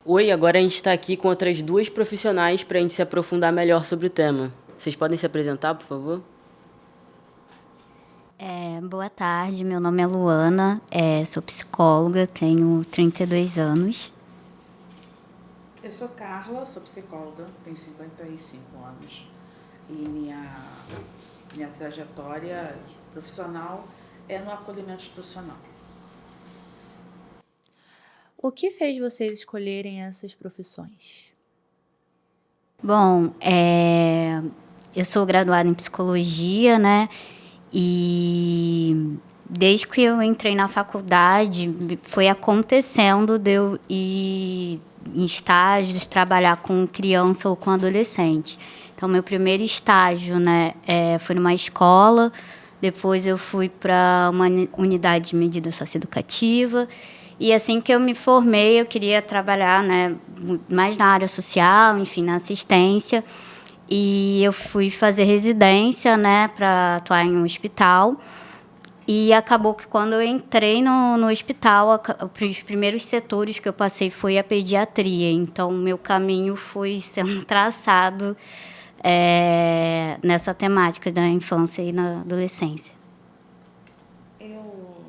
Oi, agora a gente está aqui com outras duas profissionais para a gente se aprofundar melhor sobre o tema. Vocês podem se apresentar, por favor? Boa tarde, meu nome é Luana, sou psicóloga, tenho 32 anos. Eu sou Carla, sou psicóloga, tenho 55 anos e minha trajetória profissional é no acolhimento institucional. O que fez vocês escolherem essas profissões? Bom, eu sou graduada em psicologia, né? E desde que eu entrei na faculdade, foi acontecendo de eu ir em estágios, trabalhar com criança ou com adolescente. Então, meu primeiro estágio, né, foi numa escola, depois eu fui para uma unidade de medida socioeducativa, e assim que eu me formei, eu queria trabalhar, né, mais na área social, enfim, na assistência, e eu fui fazer residência, né, para atuar em um hospital. E acabou que quando eu entrei no hospital, os primeiros setores que eu passei foi a pediatria. Então, o meu caminho foi sendo traçado nessa temática da infância e na adolescência. Eu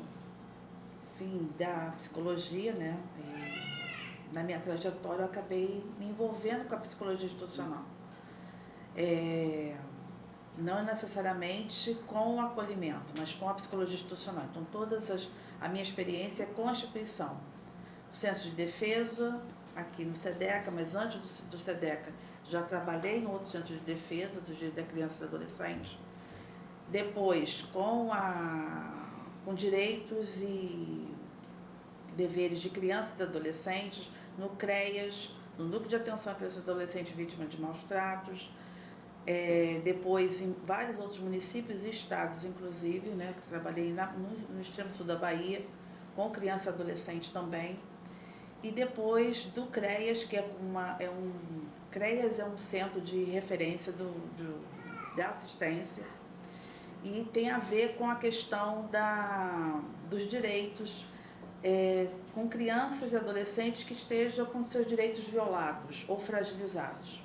vim da psicologia, né? E na minha trajetória eu acabei me envolvendo com a psicologia institucional. Não necessariamente com o acolhimento, mas com a psicologia institucional. Então, a minha experiência é com a instituição. O Centro de Defesa, aqui no SEDECA, mas antes do SEDECA, já trabalhei em outro centro de defesa, do direito da criança e do adolescente. Depois, com direitos e deveres de crianças e adolescentes, no CREAS, no Núcleo de Atenção à Criança e Adolescente Vítima de Maus Tratos. Depois em vários outros municípios e estados, inclusive, né, que trabalhei no extremo sul da Bahia, com criança e adolescente também. E depois do CREAS, que CREAS é um centro de referência da assistência e tem a ver com a questão dos direitos com crianças e adolescentes que estejam com seus direitos violados ou fragilizados,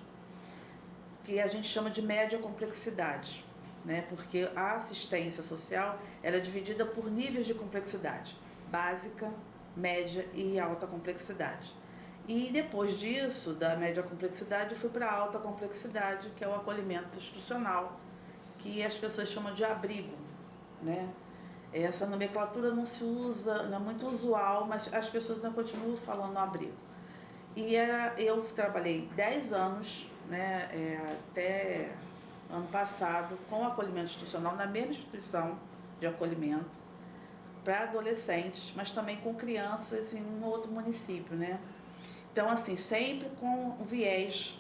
que a gente chama de média complexidade, né? Porque a assistência social ela é dividida por níveis de complexidade, básica, média e alta complexidade. E depois disso, da média complexidade, eu fui para a alta complexidade, que é o acolhimento institucional, que as pessoas chamam de abrigo, né? Essa nomenclatura não se usa, não é muito usual, mas as pessoas ainda continuam falando no abrigo. E eu trabalhei 10 anos, né, até ano passado, com acolhimento institucional na mesma instituição de acolhimento para adolescentes, mas também com crianças em um outro município, né? Então, assim, sempre com o viés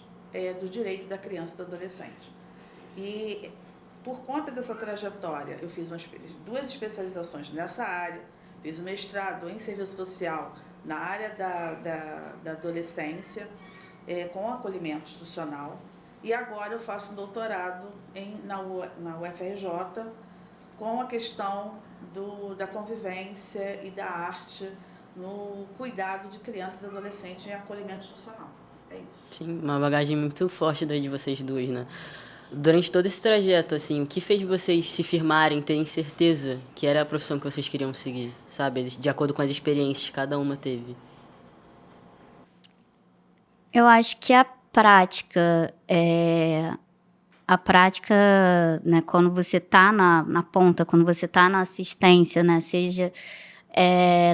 do direito da criança e do adolescente. E por conta dessa trajetória, eu fiz duas especializações nessa área, fiz um mestrado em serviço social na área da adolescência, com acolhimento institucional, e agora eu faço um doutorado na UFRJ com a questão da convivência e da arte no cuidado de crianças e adolescentes em acolhimento institucional. É isso. Sim, uma bagagem muito forte daí de vocês duas, né? Durante todo esse trajeto, assim, o que fez vocês se firmarem, terem certeza que era a profissão que vocês queriam seguir, sabe? De acordo com as experiências que cada uma teve. Eu acho que a prática, né, quando você está na ponta, quando você está na assistência, né, seja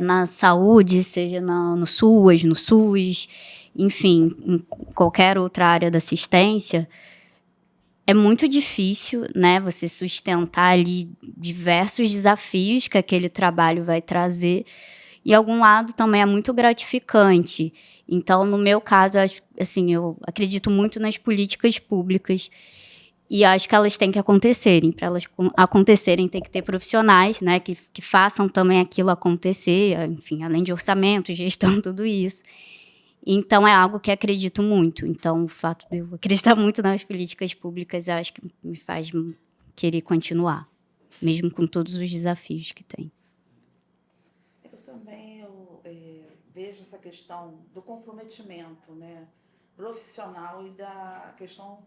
na saúde, seja no SUS, enfim, em qualquer outra área da assistência, é muito difícil, né, você sustentar ali diversos desafios que aquele trabalho vai trazer. E, algum lado, também é muito gratificante. Então, no meu caso, eu acredito muito nas políticas públicas e acho que elas têm que acontecerem. Para elas acontecerem, tem que ter profissionais, né, que façam também aquilo acontecer, enfim, além de orçamento, gestão, tudo isso. Então, é algo que acredito muito. Então, o fato de eu acreditar muito nas políticas públicas, eu acho que me faz querer continuar. mesmo com todos os desafios que tem. Eu também vejo essa questão do comprometimento, né, profissional e da questão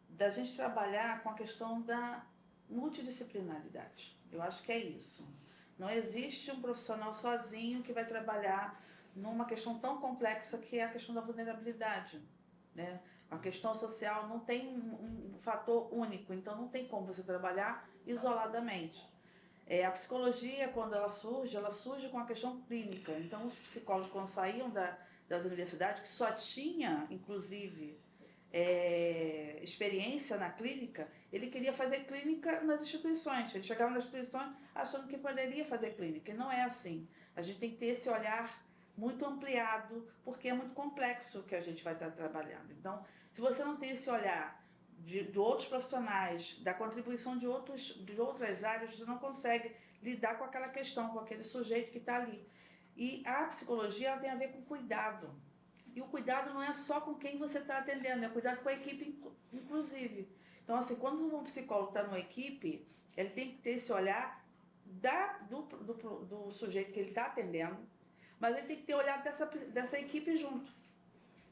da gente trabalhar com a questão da multidisciplinaridade. Eu acho que é isso. Não existe um profissional sozinho que vai trabalhar numa questão tão complexa que é a questão da vulnerabilidade, né? A questão social não tem um fator único, então não tem como você trabalhar isoladamente. A psicologia, quando ela surge com a questão clínica. Então, os psicólogos, quando saíam das universidades, que só tinha, inclusive, experiência na clínica, ele queria fazer clínica nas instituições. Ele chegava nas instituições achando que poderia fazer clínica. E não é assim. A gente tem que ter esse olhar muito ampliado, porque é muito complexo o que a gente vai estar trabalhando. Então, se você não tem esse olhar de outros profissionais, da contribuição de outras áreas, você não consegue lidar com aquela questão, com aquele sujeito que está ali. E a psicologia, ela tem a ver com cuidado. E o cuidado não é só com quem você está atendendo, é cuidado com a equipe, inclusive. Então, assim, quando um psicólogo está numa equipe, ele tem que ter esse olhar do sujeito que ele está atendendo, mas ele tem que ter o olhar dessa equipe junto,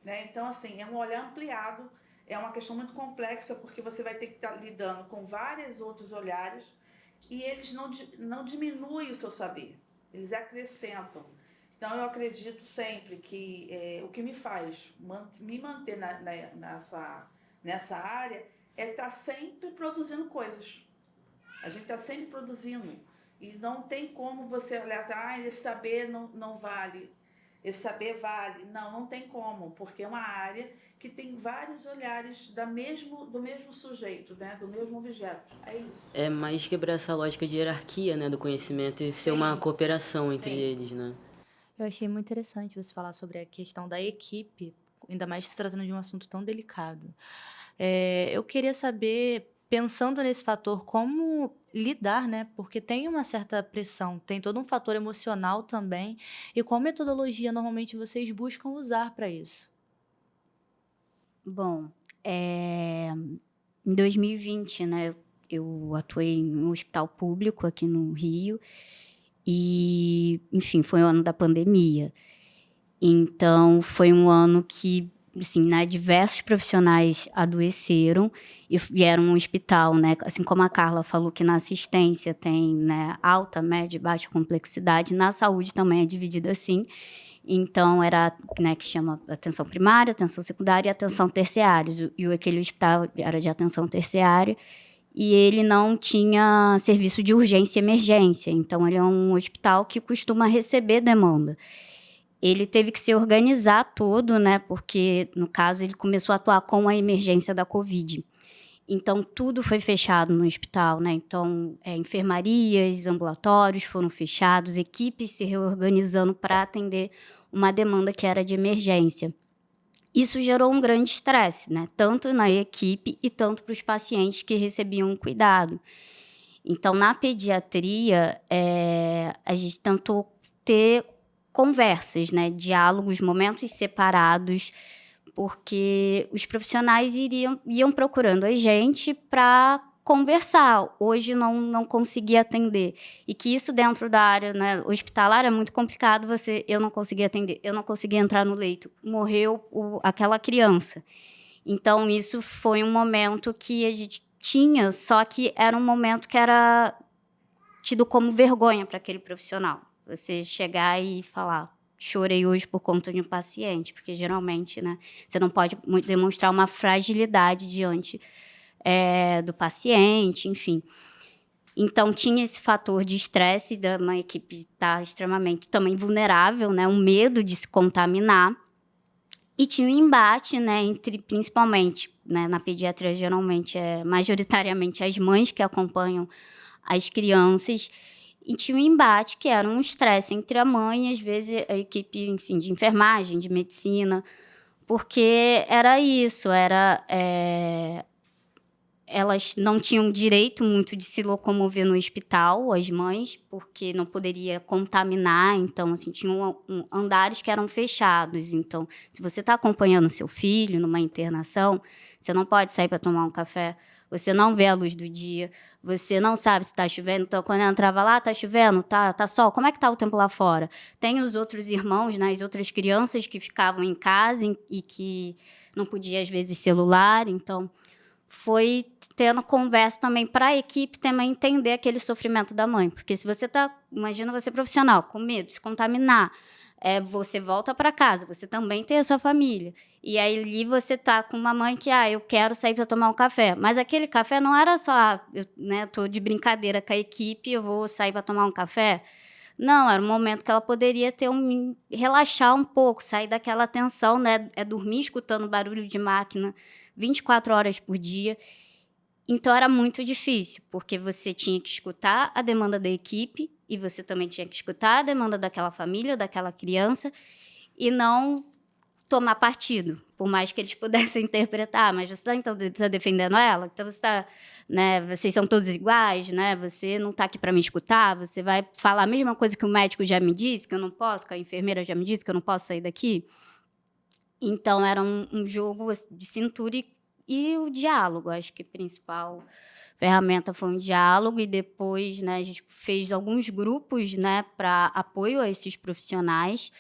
né? Então, assim, é um olhar ampliado, é uma questão muito complexa, porque você vai ter que estar lidando com vários outros olhares e eles não diminuem o seu saber, eles acrescentam. Então, eu acredito sempre que o que me faz me manter nessa área é estar sempre produzindo coisas. A gente está sempre produzindo. E não tem como você olhar assim, esse saber não vale, esse saber vale. Não tem como, porque é uma área que tem vários olhares do mesmo sujeito, né? Do mesmo objeto. É isso. É mais quebrar essa lógica de hierarquia, né, do conhecimento e ser uma cooperação entre eles, né? Eu achei muito interessante você falar sobre a questão da equipe, ainda mais se tratando de um assunto tão delicado. Eu queria saber, pensando nesse fator, como lidar, né? Porque tem uma certa pressão, tem todo um fator emocional também. E qual metodologia normalmente vocês buscam usar para isso? Bom, em 2020, né, eu atuei em um hospital público aqui no Rio e, enfim, foi o ano da pandemia. Então, foi um ano que, assim, né, diversos profissionais adoeceram e vieram no hospital, né? Assim como a Carla falou que na assistência tem, né, alta, média e baixa complexidade, na saúde também é dividida assim. Então, era, né, que chama atenção primária, atenção secundária e atenção terciária. E aquele hospital era de atenção terciária e ele não tinha serviço de urgência e emergência. Então, ele é um hospital que costuma receber demanda. Ele teve que se organizar todo, né, porque, no caso, ele começou a atuar com a emergência da Covid. Então, tudo foi fechado no hospital, né? Então, enfermarias, ambulatórios foram fechados, equipes se reorganizando para atender uma demanda que era de emergência. Isso gerou um grande estresse, né? Tanto na equipe e tanto para os pacientes que recebiam cuidado. Então, na pediatria, a gente tentou ter conversas, né? Diálogos, momentos separados, porque os profissionais iam procurando a gente para conversar. Hoje não conseguia atender. E que isso dentro da área, né, hospitalar é muito complicado, eu não conseguia atender, eu não conseguia entrar no leito. Morreu aquela criança. Então, isso foi um momento que a gente tinha, só que era um momento que era tido como vergonha para aquele profissional. Você chegar e falar, chorei hoje por conta de um paciente, porque geralmente, né, você não pode demonstrar uma fragilidade diante do paciente, enfim. Então, tinha esse fator de estresse da uma equipe estar extremamente também vulnerável, né, um medo de se contaminar. E tinha um embate, né, entre, principalmente, né, na pediatria, geralmente, majoritariamente as mães que acompanham as crianças. E tinha um embate que era um estresse entre a mãe e, às vezes, a equipe, enfim, de enfermagem, de medicina, porque era isso, elas não tinham direito muito de se locomover no hospital, as mães, porque não poderia contaminar. Então, assim, tinham andares que eram fechados. Então, se você está acompanhando seu filho numa internação, você não pode sair para tomar um café você não vê a luz do dia, você não sabe se está chovendo. Então, quando eu entrava lá, está chovendo, tá sol, como é que está o tempo lá fora? Tem os outros irmãos, né, as outras crianças que ficavam em casa e que não podia, às vezes, celular. Então, foi tendo conversa também para a equipe também entender aquele sofrimento da mãe. Porque se você está, imagina você profissional, com medo de se contaminar, você volta para casa, você também tem a sua família. E aí ali você tá com uma mãe que, eu quero sair para tomar um café. Mas aquele café não era só, eu tô de brincadeira com a equipe, eu vou sair para tomar um café. Não, era um momento que ela poderia ter relaxar um pouco, sair daquela tensão, né? Dormir escutando barulho de máquina 24 horas por dia. Então, era muito difícil, porque você tinha que escutar a demanda da equipe e você também tinha que escutar a demanda daquela família, daquela criança, e não tomar partido, por mais que eles pudessem interpretar. Mas você está defendendo ela? Então, você está, né, vocês são todos iguais, né? Você não está aqui para me escutar, você vai falar a mesma coisa que o médico já me disse, que eu não posso, que a enfermeira já me disse, que eu não posso sair daqui. Então, era um jogo de cintura e o diálogo. Acho que a principal ferramenta foi um diálogo, e depois, né, a gente fez alguns grupos, né, para apoio a esses profissionais,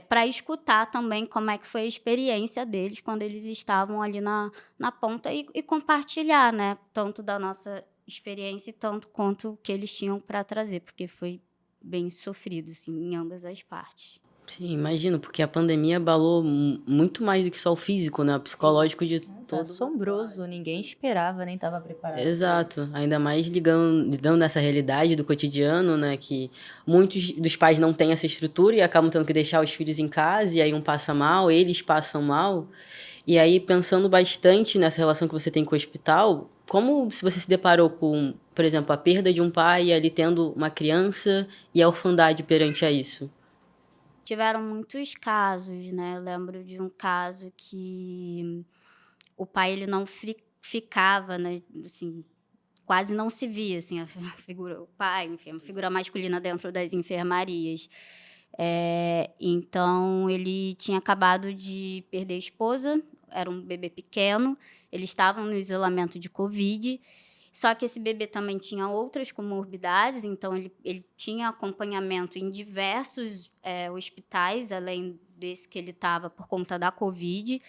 para escutar também como é que foi a experiência deles quando eles estavam ali na ponta e compartilhar, né, tanto da nossa experiência e tanto quanto o que eles tinham para trazer, porque foi bem sofrido, assim, em ambas as partes. Sim, imagino, porque a pandemia abalou muito mais do que só o físico, né? O psicológico de Nossa, todo. assombroso, ninguém esperava, nem estava preparado. Exato, ainda mais lidando nessa realidade do cotidiano, né? Que muitos dos pais não têm essa estrutura e acabam tendo que deixar os filhos em casa, e aí um passa mal, eles passam mal. E aí, pensando bastante nessa relação que você tem com o hospital, como se você se deparou com, por exemplo, a perda de um pai ali tendo uma criança e a orfandade perante a isso? Tiveram muitos casos, né? Eu lembro de um caso que o pai ele não ficava, né? Assim, quase não se via, assim, a figura, o pai, enfim, a figura masculina dentro das enfermarias. Então, ele tinha acabado de perder a esposa, era um bebê pequeno, eles estavam no isolamento de Covid, só que esse bebê também tinha outras comorbidades, então ele tinha acompanhamento em diversos hospitais, além desse que ele estava por conta da Covid,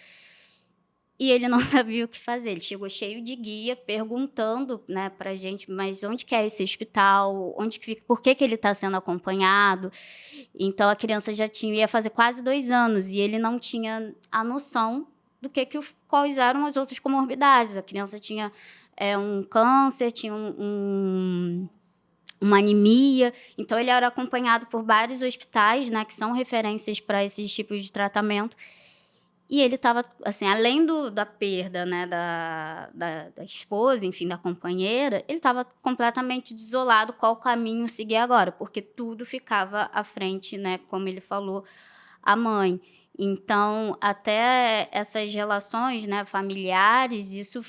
e ele não sabia o que fazer. Ele chegou cheio de guia, perguntando, né, para a gente, mas onde que é esse hospital? Onde que fica? Por que ele está sendo acompanhado? Então, a criança ia fazer quase 2 anos, e ele não tinha a noção do quais eram as outras comorbidades. A criança tinha um câncer, tinha uma anemia. Então, ele era acompanhado por vários hospitais, né, que são referências para esses tipos de tratamento. E ele estava, assim, além da perda, né, da esposa, enfim, da companheira, ele estava completamente desolado qual caminho seguir agora, porque tudo ficava à frente, né, como ele falou, a mãe. Então, até essas relações, né, familiares, isso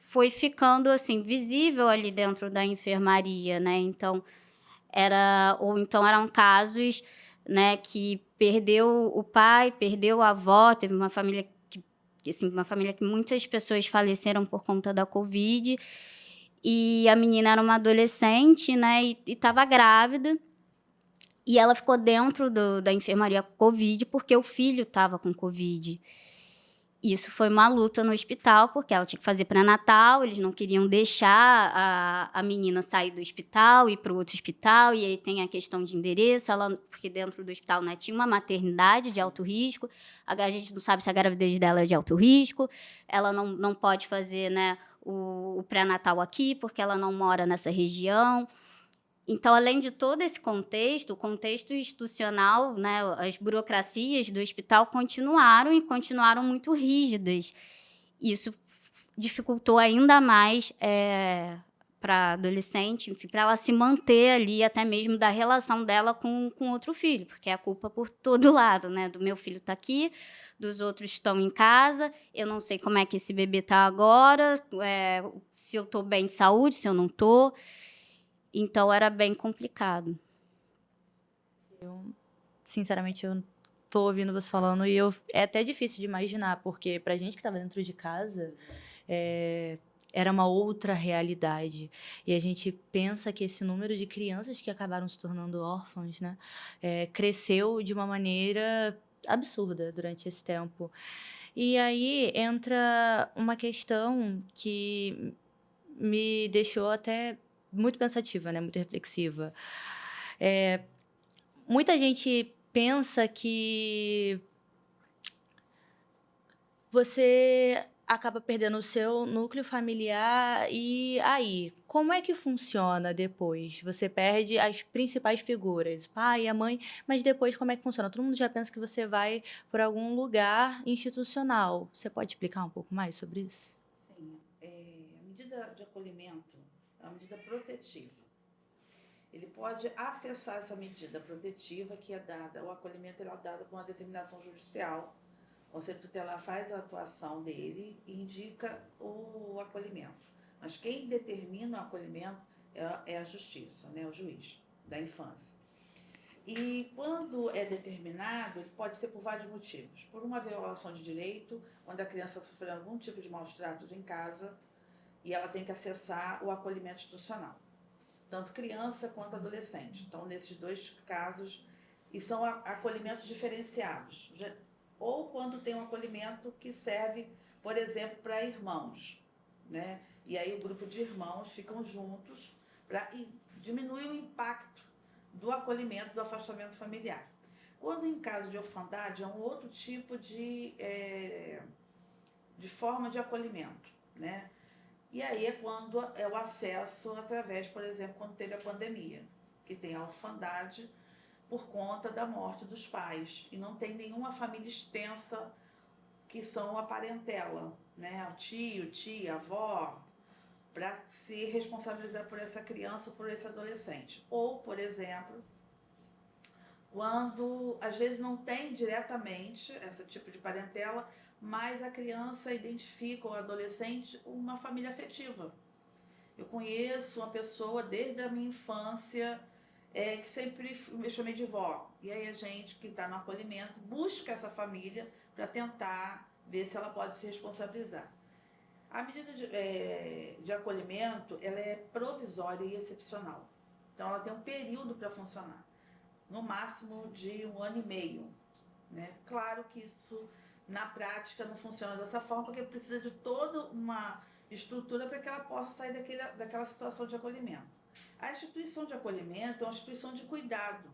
foi ficando, assim, visível ali dentro da enfermaria, né? Então, eram casos, né, que perdeu o pai, perdeu a avó, teve uma família que muitas pessoas faleceram por conta da Covid, e a menina era uma adolescente, né, e estava grávida, e ela ficou dentro da enfermaria Covid porque o filho estava com Covid. Isso foi uma luta no hospital, porque ela tinha que fazer pré-natal, eles não queriam deixar a menina sair do hospital e ir para o outro hospital, e aí tem a questão de endereço, porque dentro do hospital, né, tinha uma maternidade de alto risco, a gente não sabe se a gravidez dela é de alto risco, ela não pode fazer, né, o pré-natal aqui, porque ela não mora nessa região. Então, além de todo esse contexto, o contexto institucional, né, as burocracias do hospital continuaram muito rígidas. Isso dificultou ainda mais para a adolescente, enfim, para ela se manter ali, até mesmo da relação dela com outro filho, porque é a culpa por todo lado, né? Do meu filho está aqui, dos outros estão em casa, eu não sei como é que esse bebê está agora, se eu estou bem de saúde, se eu não estou. Então, era bem complicado. Sinceramente, eu tô ouvindo você falando e é até difícil de imaginar, porque pra gente que estava dentro de casa, era uma outra realidade. E a gente pensa que esse número de crianças que acabaram se tornando órfãos, né, cresceu de uma maneira absurda durante esse tempo. E aí entra uma questão que me deixou até muito pensativa, né, muito reflexiva. Muita gente pensa que você acaba perdendo o seu núcleo familiar e aí, como é que funciona depois? Você perde as principais figuras, o pai, a mãe, mas depois como é que funciona? Todo mundo já pensa que você vai para algum lugar institucional. Você pode explicar um pouco mais sobre isso? Sim, a medida de acolhimento é uma medida protetiva. Ele pode acessar essa medida protetiva que é dada, o acolhimento é dado com uma determinação judicial. O Conselho Tutelar faz a atuação dele e indica o acolhimento. Mas quem determina o acolhimento é a justiça, né, o juiz da infância. E quando é determinado, ele pode ser por vários motivos. Por uma violação de direito, quando a criança sofreu algum tipo de maus tratos em casa e ela tem que acessar o acolhimento institucional, tanto criança quanto adolescente. Então, nesses dois casos, e são acolhimentos diferenciados. Ou quando tem um acolhimento que serve, por exemplo, para irmãos, né? E aí o grupo de irmãos ficam juntos para diminuir o impacto do acolhimento, do afastamento familiar. Quando em caso de orfandade, é um outro tipo de forma de acolhimento, né? E aí é quando é o acesso através, por exemplo, quando teve a pandemia, que tem a orfandade por conta da morte dos pais e não tem nenhuma família extensa que são a parentela, né? O tio, tia, avó, para se responsabilizar por essa criança ou por esse adolescente. Ou, por exemplo, quando às vezes não tem diretamente esse tipo de parentela, mas a criança identifica, o adolescente, uma família afetiva. Eu conheço uma pessoa desde a minha infância que sempre me chamei de vó. E aí a gente, que está no acolhimento, busca essa família para tentar ver se ela pode se responsabilizar. A medida de acolhimento, ela é provisória e excepcional. Então ela tem um período para funcionar, no máximo de 1 ano e meio. Né? Claro que isso, na prática, não funciona dessa forma, porque precisa de toda uma estrutura para que ela possa sair daquela situação de acolhimento. A instituição de acolhimento é uma instituição de cuidado,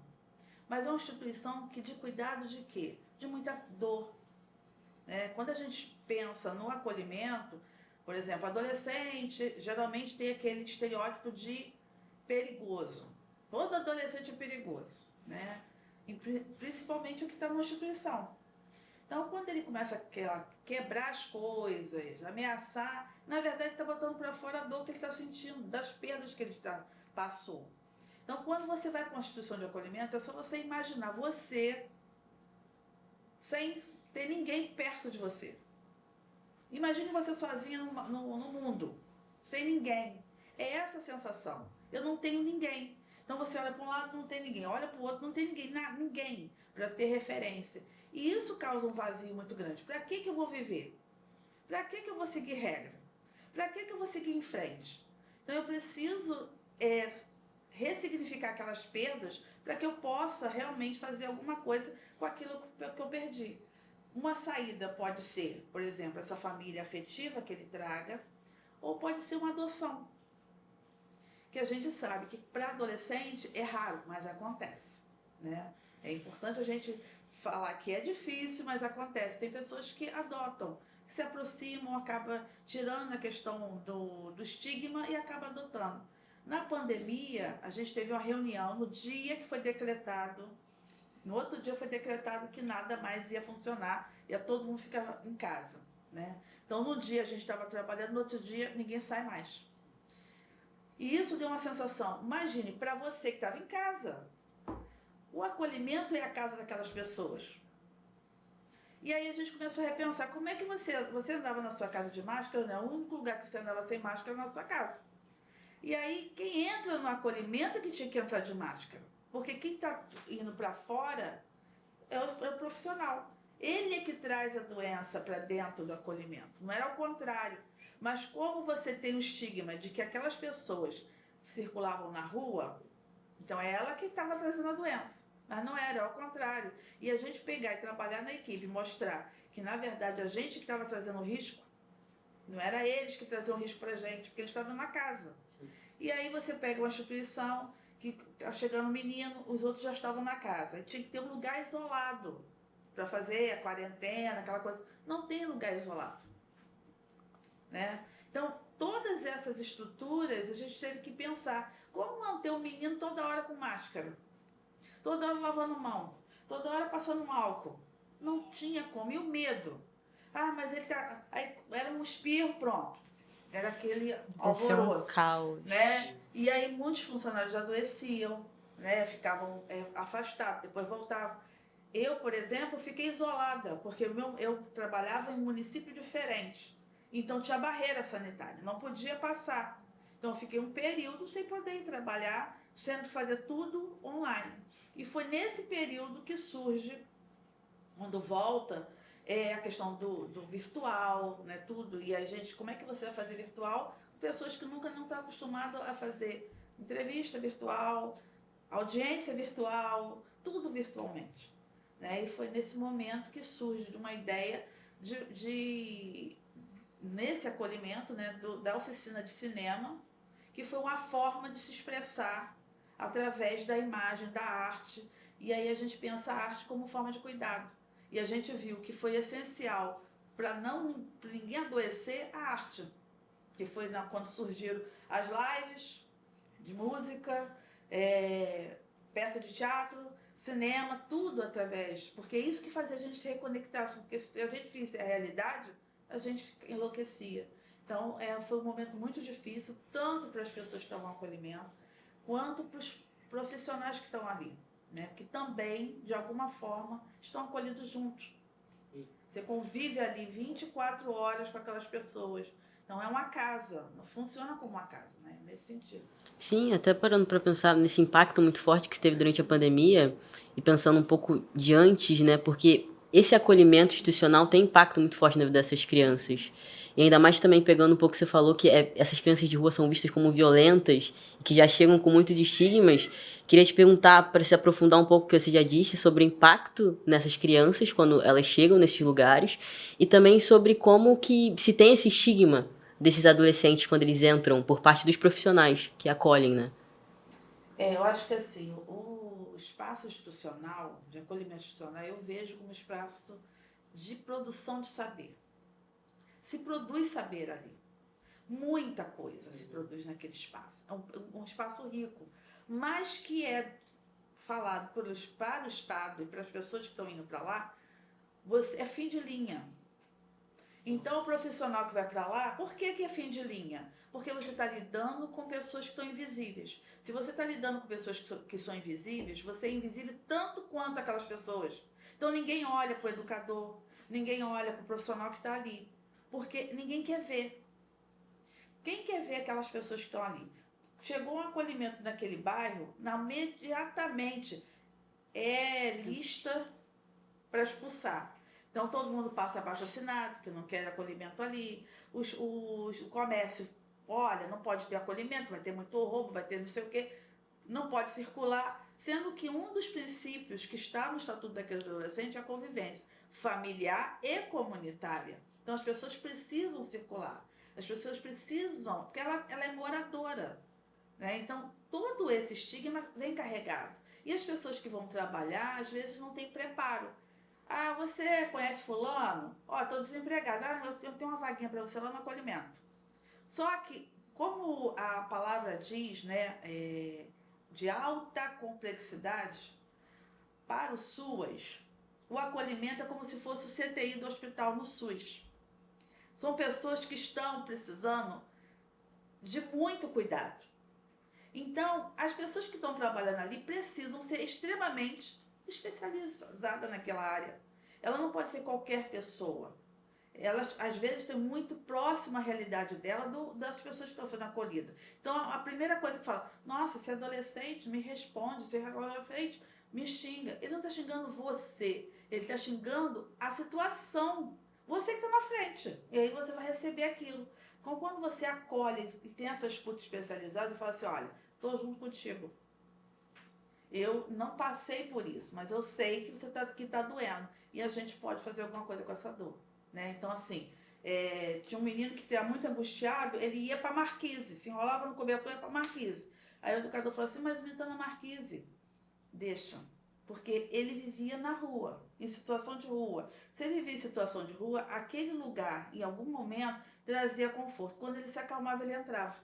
mas é uma instituição que de cuidado de quê? De muita dor. Né? Quando a gente pensa no acolhimento, por exemplo, adolescente geralmente tem aquele estereótipo de perigoso. Todo adolescente é perigoso, né? E principalmente o que está numa instituição. Então, quando ele começa a quebrar as coisas, ameaçar, na verdade está botando para fora a dor que ele está sentindo, das perdas que ele passou. Então, quando você vai para uma instituição de acolhimento, é só você imaginar você sem ter ninguém perto de você. Imagine você sozinha no mundo, sem ninguém. É essa a sensação. Eu não tenho ninguém. Então você olha para um lado, não tem ninguém. Olha para o outro, não tem ninguém. Ninguém para ter referência. E isso causa um vazio muito grande. Para que eu vou viver? Para que eu vou seguir regra? Para que eu vou seguir em frente? Então eu preciso ressignificar aquelas perdas para que eu possa realmente fazer alguma coisa com aquilo que eu perdi. Uma saída pode ser, por exemplo, essa família afetiva que ele traga, ou pode ser uma adoção. Que a gente sabe que para adolescente é raro, mas acontece. Né? É importante a gente falar que é difícil, mas acontece. Tem pessoas que adotam, que se aproximam, acaba tirando a questão do estigma e acaba adotando. Na pandemia, a gente teve uma reunião no dia que foi decretado. No outro dia foi decretado que nada mais ia funcionar, ia todo mundo ficar em casa, né? Então, no dia a gente estava trabalhando, no outro dia ninguém sai mais. E isso deu uma sensação, imagine, para você que estava em casa, o acolhimento é a casa daquelas pessoas. E aí a gente começou a repensar, como é que você andava na sua casa de máscara, né? O único lugar que você andava sem máscara era na sua casa. E aí, quem entra no acolhimento é que tinha que entrar de máscara. Porque quem está indo para fora é o profissional. Ele é que traz a doença para dentro do acolhimento. Não era o contrário. Mas como você tem o estigma de que aquelas pessoas circulavam na rua, então é ela que estava trazendo a doença. Mas não era, ao contrário. E a gente pegar e trabalhar na equipe, mostrar que, na verdade, a gente que estava trazendo o risco, não era eles que traziam o risco para a gente, porque eles estavam na casa. E aí você pega uma instituição que está chegando um menino, os outros já estavam na casa. E tinha que ter um lugar isolado para fazer a quarentena, aquela coisa. Não tem lugar isolado, né? Então, todas essas estruturas, a gente teve que pensar como manter o menino toda hora com máscara, toda hora lavando mão, toda hora passando um álcool. Não tinha como. E o medo? Ah, mas ele tá... Aí era um espirro, pronto. Era aquele alvoroço, caos. né? E aí muitos funcionários adoeciam, né? Ficavam afastados, depois voltavam. Eu, por exemplo, fiquei isolada, porque eu trabalhava em um município diferente. Então tinha barreira sanitária, não podia passar. Então eu fiquei um período sem poder ir trabalhar, sendo fazer tudo online. E foi nesse período que surge, quando volta, a questão do virtual, né, tudo. E a gente, como é que você vai fazer virtual? Pessoas que nunca não estão acostumadas a fazer entrevista virtual, audiência virtual, tudo virtualmente. Né? E foi nesse momento que surge de uma ideia nesse acolhimento, né, da oficina de cinema, que foi uma forma de se expressar através da imagem, da arte. E aí a gente pensa a arte como forma de cuidado. E a gente viu que foi essencial para ninguém adoecer a arte. Que foi quando surgiram as lives de música, peça de teatro, cinema, tudo através. Porque é isso que fazia a gente se reconectar. Porque se a gente visse a realidade, a gente enlouquecia. Então, foi um momento muito difícil, tanto para as pessoas que estavam no acolhimento, quanto para os profissionais que estão ali, né? Que também, de alguma forma, estão acolhidos juntos. Você convive ali 24 horas com aquelas pessoas. Então, é uma casa, não funciona como uma casa, né? Nesse sentido. Sim, até parando para pensar nesse impacto muito forte que teve durante a pandemia e pensando um pouco de antes, né? Porque esse acolhimento institucional tem impacto muito forte na vida dessas crianças. E ainda mais também pegando um pouco que você falou que essas crianças de rua são vistas como violentas, que já chegam com muitos estigmas. Queria te perguntar, para se aprofundar um pouco o que você já disse, sobre o impacto nessas crianças quando elas chegam nesses lugares e também sobre como que se tem esse estigma desses adolescentes quando eles entram por parte dos profissionais que acolhem, né? Eu acho que assim, o espaço institucional, de acolhimento institucional, eu vejo como espaço de produção de saber. Se produz saber ali. Muita coisa se produz naquele espaço. É um espaço rico, mas que é falado para o Estado e para as pessoas que estão indo para lá, é fim de linha. Então, o profissional que vai para lá, por que é fim de linha? Porque você está lidando com pessoas que estão invisíveis. Se você está lidando com pessoas que são invisíveis, você é invisível tanto quanto aquelas pessoas. Então, ninguém olha para o educador, ninguém olha para o profissional que está ali, porque ninguém quer ver. Quem quer ver aquelas pessoas que estão ali? Chegou um acolhimento naquele bairro, imediatamente lista para expulsar. Então, todo mundo passa abaixo assinado, que não quer acolhimento ali. O comércio, olha, não pode ter acolhimento, vai ter muito roubo, vai ter não sei o quê, não pode circular. Sendo que um dos princípios que está no Estatuto daquele adolescente é a convivência familiar e comunitária. Então, as pessoas precisam circular. As pessoas precisam, porque ela é moradora, né? Então, todo esse estigma vem carregado. E as pessoas que vão trabalhar, às vezes, não têm preparo. Ah, você conhece fulano? Ó, estou desempregada. Ah, eu tenho uma vaguinha para você lá no acolhimento. Só que, como a palavra diz, né, de alta complexidade, para o SUAS, o acolhimento é como se fosse o CTI do hospital no SUS. São pessoas que estão precisando de muito cuidado. Então, as pessoas que estão trabalhando ali precisam ser extremamente especializadas naquela área. Ela não pode ser qualquer pessoa. Elas, às vezes, estão muito próxima à realidade dela das pessoas que estão sendo acolhidas. Então, a primeira coisa que fala, nossa, esse adolescente me responde, esse adolescente me xinga. Ele não está xingando você, ele está xingando a situação. Você que está na frente. E aí você vai receber aquilo. Então, quando você acolhe e tem essa escuta especializada, e fala assim, olha, estou junto contigo. Eu não passei por isso, mas eu sei que você tá doendo. E a gente pode fazer alguma coisa com essa dor. Né? Então, assim, tinha um menino que estava muito angustiado, ele ia para a marquise, se enrolava no cobertor e ia para a marquise. Aí o educador falou assim, mas o menino está na marquise. Deixa. Porque ele vivia na rua, em situação de rua. Se ele vivia em situação de rua, aquele lugar, em algum momento, trazia conforto. Quando ele se acalmava, ele entrava.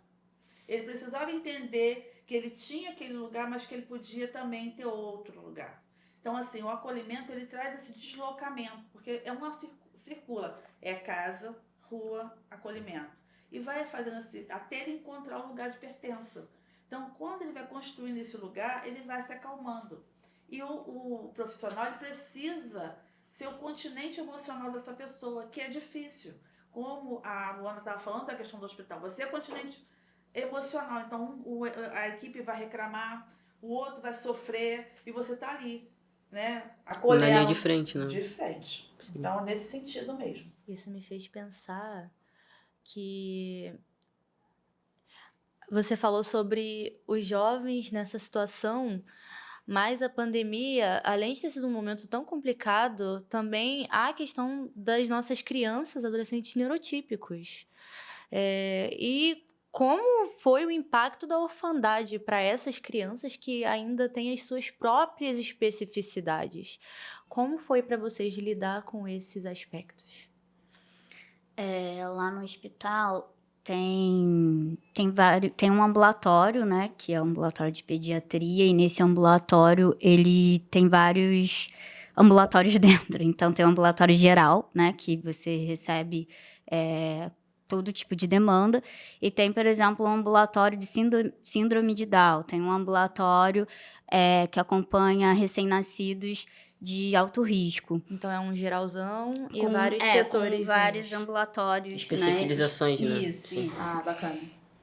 Ele precisava entender que ele tinha aquele lugar, mas que ele podia também ter outro lugar. Então, assim, o acolhimento, ele traz esse deslocamento, porque é uma circula. É casa, rua, acolhimento. E vai fazendo assim, até ele encontrar o lugar de pertença. Então, quando ele vai construindo esse lugar, ele vai se acalmando. E o profissional, ele precisa ser o continente emocional dessa pessoa, que é difícil. Como a Luana estava falando da questão do hospital, você é o continente emocional. Então, a equipe vai reclamar, o outro vai sofrer, e você está ali, né? Na linha de frente, né? De frente. Então, nesse sentido mesmo. Isso me fez pensar que você falou sobre os jovens nessa situação, mas a pandemia, além de ter sido um momento tão complicado, também há a questão das nossas crianças, adolescentes neurotípicos. E como foi o impacto da orfandade para essas crianças que ainda têm as suas próprias especificidades? Como foi para vocês lidar com esses aspectos? Lá no hospital tem um ambulatório, né, que é um ambulatório de pediatria, e nesse ambulatório ele tem vários ambulatórios dentro. Então tem um ambulatório geral, né, que você recebe todo tipo de demanda, e tem, por exemplo, um ambulatório de síndrome de Down, tem um ambulatório que acompanha recém-nascidos de alto risco. Então é um geralzão e vários setores. Com vários ambulatórios. Especializações, né? Isso. Ah, bacana.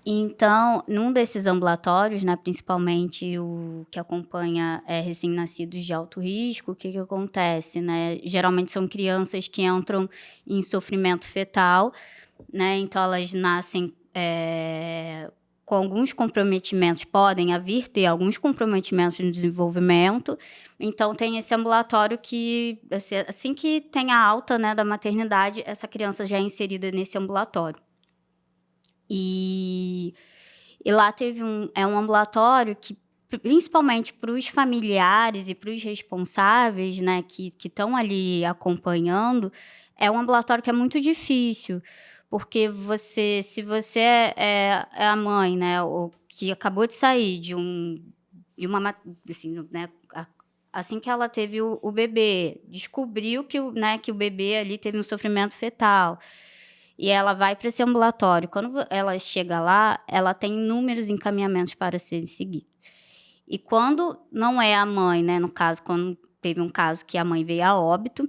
Então, num desses ambulatórios, né, principalmente o que acompanha recém-nascidos de alto risco, o que acontece, né? Geralmente são crianças que entram em sofrimento fetal, né? Então, elas nascem com alguns comprometimentos, podem vir ter alguns comprometimentos no desenvolvimento. Então, tem esse ambulatório que, assim que tem a alta, né, da maternidade, essa criança já é inserida nesse ambulatório. E lá teve um ambulatório que, principalmente para os familiares e para os responsáveis, né, que estão ali acompanhando, é um ambulatório que é muito difícil, porque se você é a mãe, né, ou que acabou de sair de uma, assim, né, assim que ela teve o bebê, descobriu que o bebê ali teve um sofrimento fetal, e ela vai para esse ambulatório. Quando ela chega lá, ela tem inúmeros encaminhamentos para serem seguidos. E quando não é a mãe, né, no caso, quando teve um caso que a mãe veio a óbito,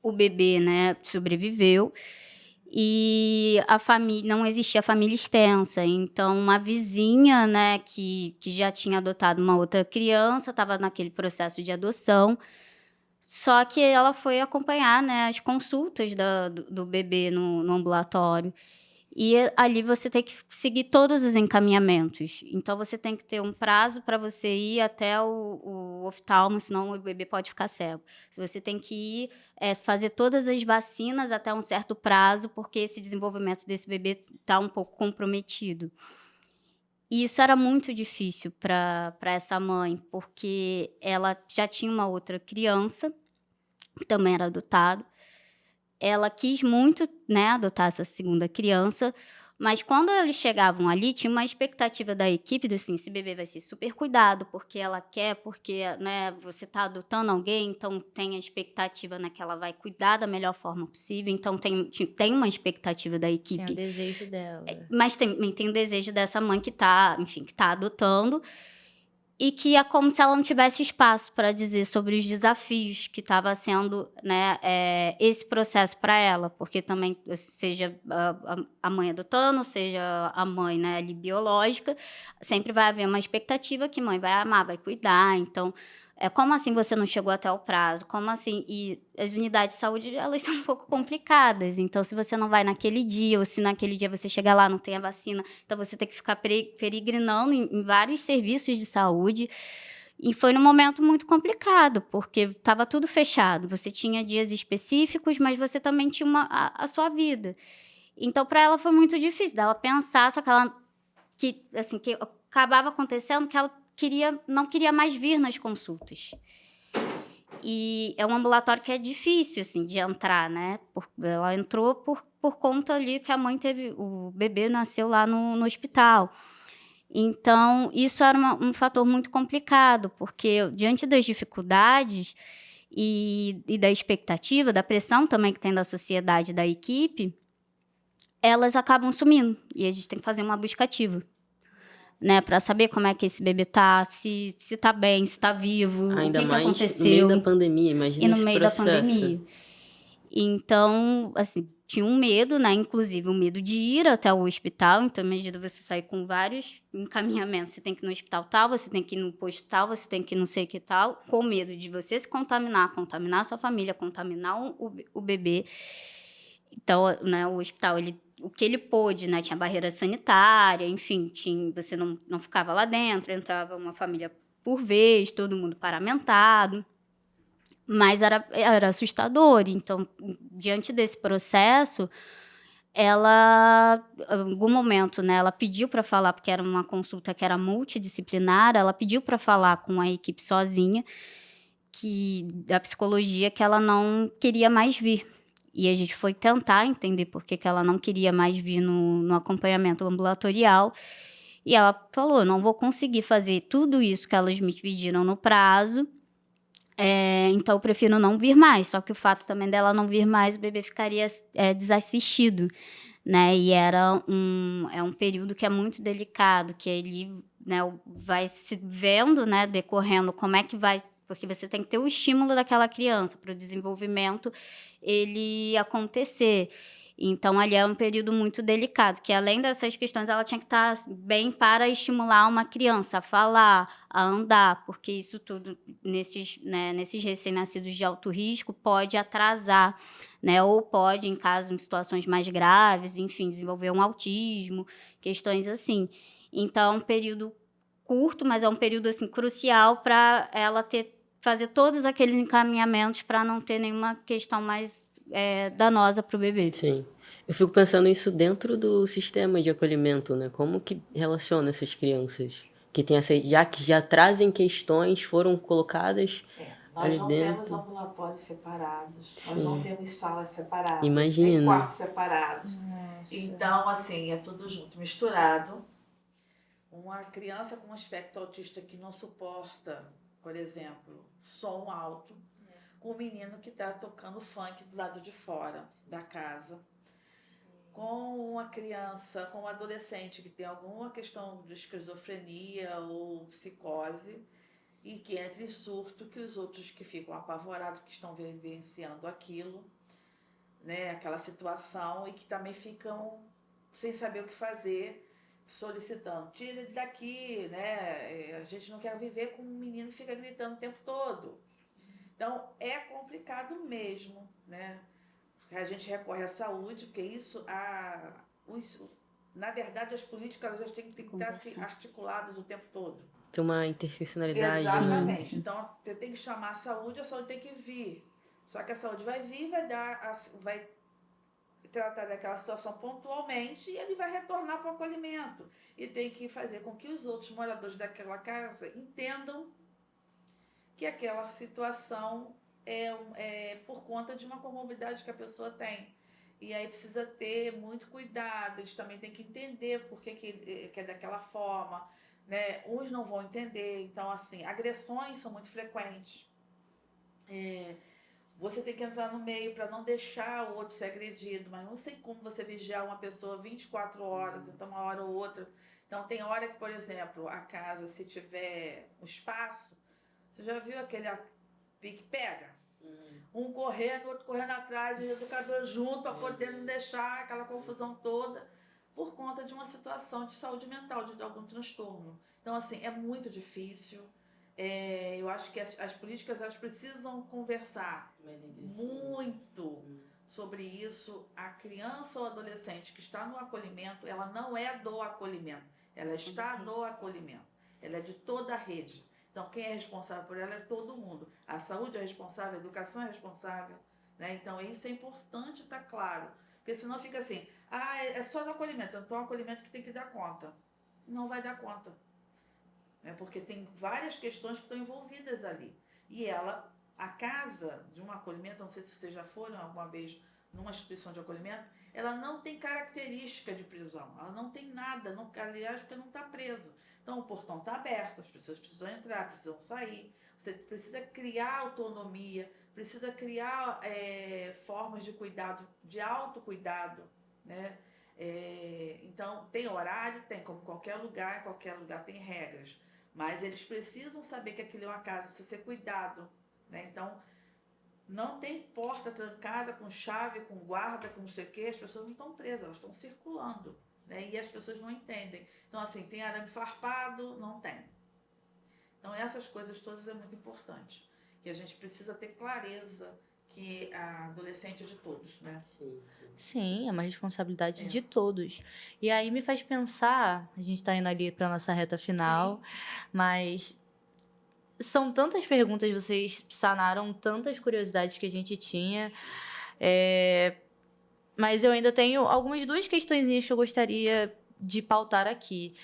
o bebê, né, sobreviveu, e a família, não existia família extensa. Então, uma vizinha, né, que já tinha adotado uma outra criança, estava naquele processo de adoção, só que ela foi acompanhar, né, as consultas do bebê no ambulatório. E ali você tem que seguir todos os encaminhamentos. Então, você tem que ter um prazo para você ir até o oftalmo, senão o bebê pode ficar cego. Você tem que ir fazer todas as vacinas até um certo prazo, porque esse desenvolvimento desse bebê está um pouco comprometido. E isso era muito difícil para essa mãe, porque ela já tinha uma outra criança, que também era adotada. Ela quis muito, né, adotar essa segunda criança, mas quando eles chegavam ali, tinha uma expectativa da equipe, assim, esse bebê vai ser super cuidado, porque ela quer, porque, né, você está adotando alguém, então tem a expectativa, né, que ela vai cuidar da melhor forma possível, então tem uma expectativa da equipe. Tem o desejo dela. Mas também tem o desejo dessa mãe que está adotando, e que é como se ela não tivesse espaço para dizer sobre os desafios que estava sendo, né, esse processo para ela, porque também, seja a mãe adotando, seja a mãe, né, ali biológica, sempre vai haver uma expectativa que mãe vai amar, vai cuidar. Então, Como assim você não chegou até o prazo? Como assim? E as unidades de saúde, elas são um pouco complicadas. Então, se você não vai naquele dia, ou se naquele dia você chega lá, não tem a vacina, então você tem que ficar peregrinando em vários serviços de saúde. E foi num momento muito complicado, porque estava tudo fechado. Você tinha dias específicos, mas você também tinha a sua vida. Então, para ela foi muito difícil dela pensar, só que ela que acabava acontecendo que ela não queria mais vir nas consultas. E é um ambulatório que é difícil, assim, de entrar, né? Ela entrou por conta ali que a mãe teve... O bebê nasceu lá no hospital. Então, isso era um fator muito complicado, porque diante das dificuldades e da expectativa, da pressão também que tem da sociedade, da equipe, elas acabam sumindo. E a gente tem que fazer uma busca ativa, né, para saber como é que esse bebê tá, se tá bem, se tá vivo, Ainda o que mais aconteceu. no meio da pandemia, E imagina no esse meio da processo. pandemia. Então, assim, tinha um medo, né? Inclusive, o medo de ir até o hospital. Então, à medida que você sai com vários encaminhamentos, você tem que ir no hospital tal, você tem que ir no posto tal, você tem que ir não sei o que tal, com medo de você se contaminar a sua família, contaminar o bebê. Então, né, o hospital, o que ele pôde, né? Tinha barreira sanitária, enfim, você não ficava lá dentro, entrava uma família por vez, todo mundo paramentado. Mas era assustador. Então, diante desse processo, ela, em algum momento, né, ela pediu para falar, porque era uma consulta que era multidisciplinar, ela pediu para falar com a equipe sozinha, da psicologia, que ela não queria mais vir. E a gente foi tentar entender por que ela não queria mais vir no acompanhamento ambulatorial. E ela falou: eu não vou conseguir fazer tudo isso que elas me pediram no prazo. Então eu prefiro não vir mais. Só que o fato também dela não vir mais, o bebê ficaria desassistido, né? E é um período que é muito delicado, que ele, né, vai se vendo, né, decorrendo como é que vai, porque você tem que ter o estímulo daquela criança para o desenvolvimento ele acontecer. Então, ali é um período muito delicado, que além dessas questões, ela tinha que estar bem para estimular uma criança a falar, a andar, porque isso tudo, nesses recém-nascidos de alto risco, pode atrasar, né? Ou pode, em caso de situações mais graves, enfim, desenvolver um autismo, questões assim. Então, é um período curto, mas é um período assim, crucial para ela fazer todos aqueles encaminhamentos para não ter nenhuma questão mais danosa para o bebê. Sim. Eu fico pensando isso dentro do sistema de acolhimento, né? Como que relaciona essas crianças? Que tem que já trazem questões, foram colocadas Nós ali não dentro. temos ambulatórios separados, Sim. nós não temos salas separadas, Imagina. nem quartos separados. Nossa. Então, assim, é tudo junto, misturado. Uma criança com um aspecto autista que não suporta, por exemplo, som alto, com um menino que está tocando funk do lado de fora da casa, com uma criança, com um adolescente que tem alguma questão de esquizofrenia ou psicose e que entra em surto, que os outros que ficam apavorados, que estão vivenciando aquilo, né, aquela situação, e que também ficam sem saber o que fazer, solicitando, tira ele daqui, né? A gente não quer viver com um menino que fica gritando o tempo todo. Então, é complicado mesmo, né? A gente recorre à saúde, porque na verdade, as políticas elas têm que estar articuladas o tempo todo. Tem uma interseccionalidade. Exatamente. Sim. Então, eu tenho que chamar a saúde tem que vir. Só que a saúde vai vir, vai tratar daquela situação pontualmente e ele vai retornar para o acolhimento. E tem que fazer com que os outros moradores daquela casa entendam que aquela situação é por conta de uma comorbidade que a pessoa tem. E aí precisa ter muito cuidado, eles também têm que entender por que é daquela forma, né? Uns não vão entender, então assim, agressões são muito frequentes. Você tem que entrar no meio para não deixar o outro ser agredido, mas não sei como você vigiar uma pessoa 24 horas, então uma hora ou outra. Então tem hora que, por exemplo, a casa, se tiver um espaço, você já viu aquele pique-pega? Um correndo, outro correndo atrás, o educador junto, para poder não deixar aquela confusão toda, por conta de uma situação de saúde mental, de algum transtorno. Então, assim, é muito difícil. eu acho que as políticas elas precisam conversar muito sobre isso. A criança ou adolescente que está no acolhimento, ela não é do acolhimento, ela está no acolhimento, ela é de toda a rede. Então, quem é responsável por ela é todo mundo. A saúde é responsável, a educação é responsável, né? Então, isso é importante estar claro, porque senão fica assim, é só do acolhimento, então é o acolhimento que tem que dar conta. Não vai dar conta, né? Porque tem várias questões que estão envolvidas ali. E a casa de um acolhimento, não sei se vocês já foram alguma vez numa instituição de acolhimento, ela não tem característica de prisão, ela não tem nada, não, aliás, porque não está preso. Então, o portão está aberto, as pessoas precisam entrar, precisam sair, você precisa criar autonomia, precisa criar formas de cuidado, de autocuidado, né? Então, tem horário, tem como qualquer lugar tem regras, mas eles precisam saber que aquilo é uma casa, precisa ser cuidado, né? Então, não tem porta trancada com chave, com guarda, com não sei o quê, as pessoas não estão presas, elas estão circulando, né? E as pessoas não entendem. Então, assim, tem arame farpado? Não tem. Então, essas coisas todas é muito importante. E a gente precisa ter clareza que a adolescente é de todos, né? Sim. Sim, é uma responsabilidade de todos. E aí me faz pensar, a gente está indo ali para nossa reta final, mas são tantas perguntas, vocês sanaram tantas curiosidades que a gente tinha, mas eu ainda tenho algumas duas questõezinhas que eu gostaria de pautar aqui.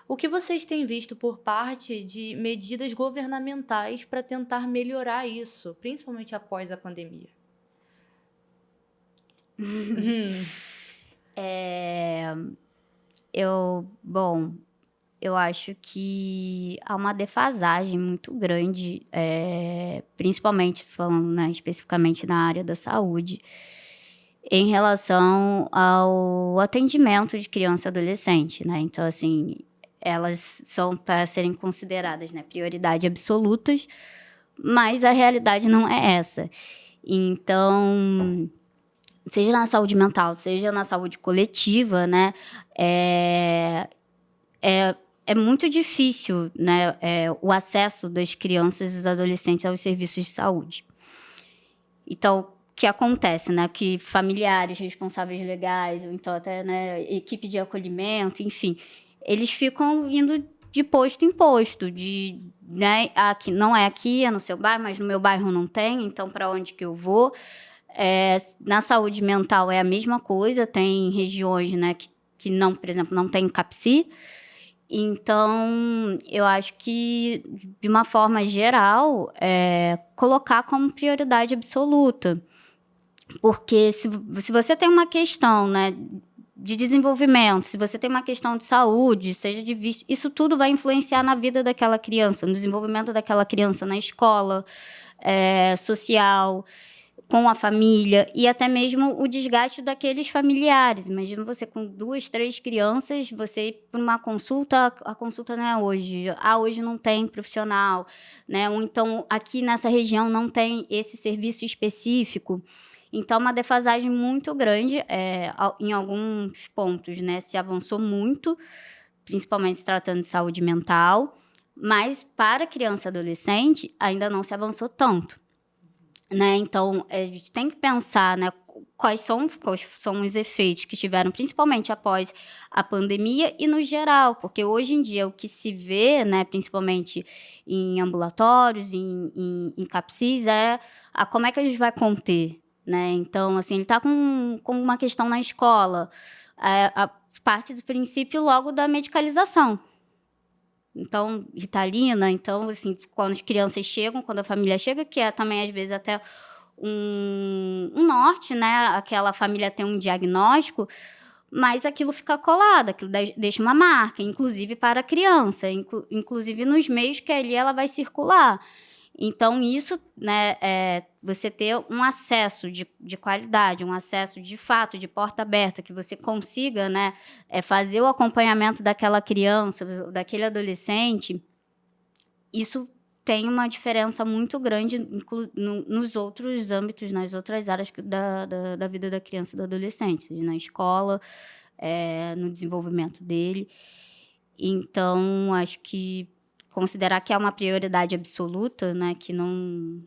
O que vocês têm visto por parte de medidas governamentais para tentar melhorar isso, principalmente após a pandemia? Eu acho que há uma defasagem muito grande, principalmente falando, né, especificamente na área da saúde, em relação ao atendimento de criança e adolescente, né? Então, assim, elas são para serem consideradas, né, prioridade absolutas, mas a realidade não é essa. Então, seja na saúde mental, seja na saúde coletiva, né, é muito difícil, né, o acesso das crianças e dos adolescentes aos serviços de saúde. Então, o que acontece, né, que familiares, responsáveis legais, ou então até, né, equipe de acolhimento, enfim, eles ficam indo de posto em posto, né, aqui, não é aqui, é no seu bairro, mas no meu bairro não tem, então para onde que eu vou? Na saúde mental é a mesma coisa, tem regiões, né, que não, por exemplo, não tem CAPSI. Então, eu acho que, de uma forma geral, colocar como prioridade absoluta. Porque se você tem uma questão, né, de desenvolvimento, se você tem uma questão de saúde, seja de vício, isso tudo vai influenciar na vida daquela criança, no desenvolvimento daquela criança na escola, social, com a família e até mesmo o desgaste daqueles familiares. Imagina você com 2, 3 crianças, você ir para uma consulta, a consulta não é hoje. Hoje não tem profissional, né? Ou então aqui nessa região não tem esse serviço específico. Então, uma defasagem muito grande em alguns pontos, né? Se avançou muito, principalmente se tratando de saúde mental, mas para criança e adolescente ainda não se avançou tanto. Né? Então, a gente tem que pensar, né, quais são os efeitos que tiveram, principalmente após a pandemia e no geral, porque hoje em dia o que se vê, né, principalmente em ambulatórios, em CAPSIs, como é que a gente vai conter, né? Então, assim, ele está com uma questão na escola, a parte do princípio logo da medicalização. Então, Ritalina, então, assim, quando as crianças chegam, quando a família chega, que é também, às vezes, até um norte, né? Aquela família tem um diagnóstico, mas aquilo fica colado, aquilo deixa uma marca, inclusive para a criança, inclusive nos meios que ali ela vai circular. Então, isso, né, você ter um acesso de qualidade, um acesso de fato, de porta aberta, que você consiga, né, fazer o acompanhamento daquela criança, daquele adolescente, isso tem uma diferença muito grande nos outros âmbitos, nas outras áreas da vida da criança e do adolescente, seja na escola, no desenvolvimento dele. Então, acho que considerar que é uma prioridade absoluta, né, que não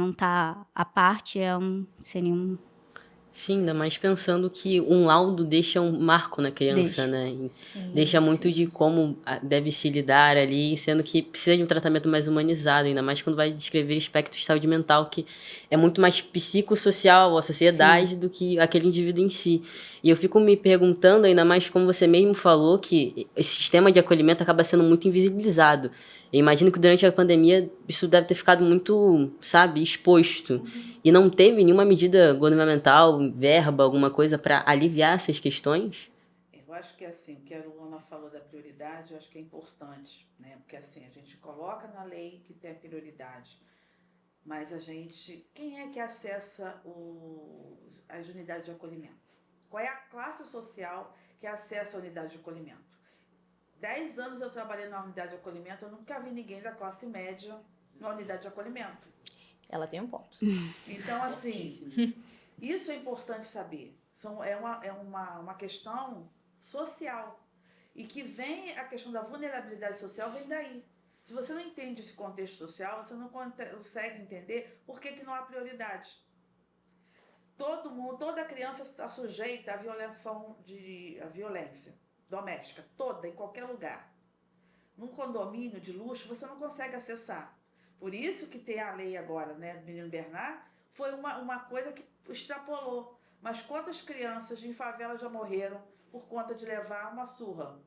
está à parte, seria um... Sim, ainda mais pensando que um laudo deixa um marco na criança, Deixa. né? E deixa muito de como deve se lidar ali, sendo que precisa de um tratamento mais humanizado, ainda mais quando vai descrever aspectos de saúde mental, que é muito mais psicossocial, a sociedade, do que aquele indivíduo em si. E eu fico me perguntando, ainda mais como você mesmo falou, que esse sistema de acolhimento acaba sendo muito invisibilizado. Eu imagino que durante a pandemia isso deve ter ficado muito, sabe, exposto. E não teve nenhuma medida governamental, verba, alguma coisa para aliviar essas questões? Eu acho que assim, o que a Luana falou da prioridade, eu acho que é importante, né? Porque assim, a gente coloca na lei que tem a prioridade, mas quem é que acessa as unidades de acolhimento? Qual é a classe social que acessa a unidade de acolhimento? 10 anos eu trabalhei na unidade de acolhimento, eu nunca vi ninguém da classe média na unidade de acolhimento. Ela tem um ponto. Então, assim, isso é importante saber. É uma questão social. E que vem a questão da vulnerabilidade social, vem daí. Se você não entende esse contexto social, você não consegue entender por que não há prioridade. Toda criança está sujeita à violência doméstica, toda, em qualquer lugar. Num condomínio de luxo, você não consegue acessar. Por isso que tem a lei agora, né, do menino Bernard, foi uma coisa que extrapolou. Mas quantas crianças em favela já morreram por conta de levar uma surra?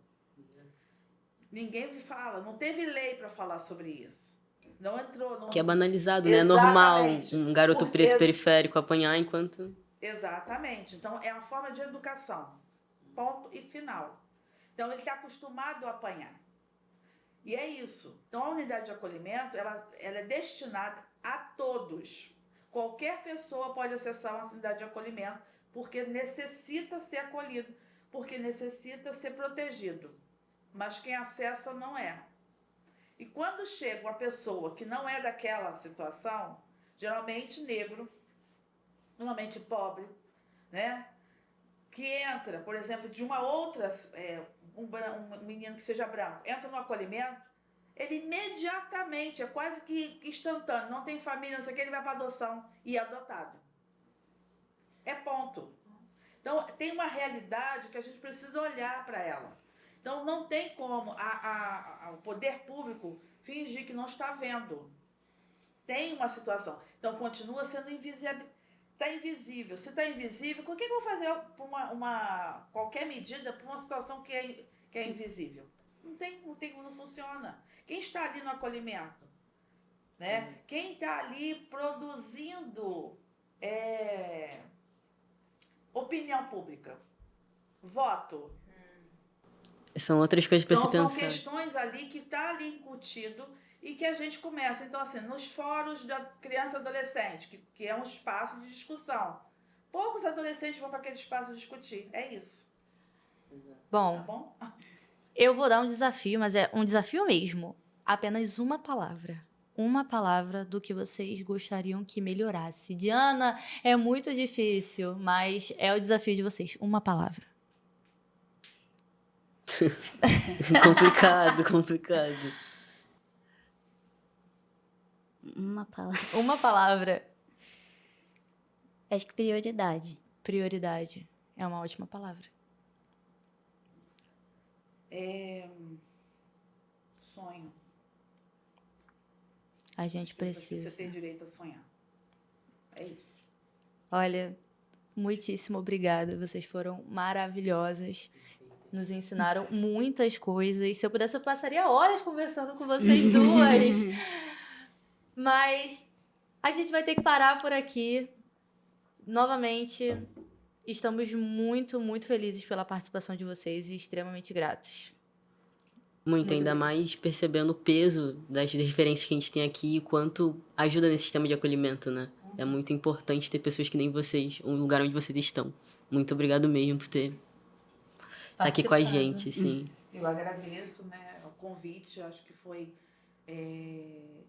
Ninguém fala, não teve lei para falar sobre isso. Não entrou. Não... Que é banalizado, né? É normal um garoto preto periférico apanhar enquanto... Exatamente. Então, é uma forma de educação. Ponto e final. Então, ele está acostumado a apanhar. E é isso. Então, a unidade de acolhimento, ela é destinada a todos. Qualquer pessoa pode acessar uma unidade de acolhimento, porque necessita ser acolhido, porque necessita ser protegido. Mas quem acessa não é. E quando chega uma pessoa que não é daquela situação, geralmente negro, normalmente pobre, né? Que entra, por exemplo, de uma outra, um menino que seja branco, entra no acolhimento, ele imediatamente, é quase que instantâneo, não tem família, não sei o que, ele vai para adoção e é adotado. É ponto. Então, tem uma realidade que a gente precisa olhar para ela. Então, não tem como o poder público fingir que não está vendo. Tem uma situação. Então, continua sendo invisível. Está invisível. Se está invisível, o que eu vou fazer qualquer medida para uma situação que é invisível? Não funciona. Quem está ali no acolhimento? Né? Quem está ali produzindo opinião pública? Voto. São outras coisas para se Então, pensar. são questões ali que está ali incutido e que a gente começa. Então, assim, nos fóruns da criança e adolescente, que é um espaço de discussão. Poucos adolescentes vão para aquele espaço discutir. É isso. Bom, tá bom? Eu vou dar um desafio, mas é um desafio mesmo. Apenas uma palavra. Uma palavra do que vocês gostariam que melhorasse. Diana, é muito difícil, mas é o desafio de vocês. Uma palavra. Complicado. Uma palavra. Uma palavra. Acho que prioridade. Prioridade. É uma ótima palavra. Sonho. A gente precisa. Você tem direito a sonhar. É isso. Olha, muitíssimo obrigada. Vocês foram maravilhosas. Nos ensinaram muitas coisas. Se eu pudesse, eu passaria horas conversando com vocês duas. Mas a gente vai ter que parar por aqui. Novamente, estamos muito, muito felizes pela participação de vocês e extremamente gratos. Muito, ainda mais percebendo o peso das referências que a gente tem aqui e o quanto ajuda nesse sistema de acolhimento, né? É muito importante ter pessoas que nem vocês, um lugar onde vocês estão. Muito obrigado mesmo por ter estar aqui com a gente, sim. Eu agradeço, né, o convite, acho que foi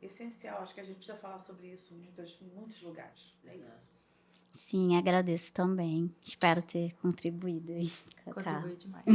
essencial, acho que a gente precisa falar sobre isso em muitos lugares. É isso. Sim, agradeço também. Espero ter contribuído aí. Contribuiu demais.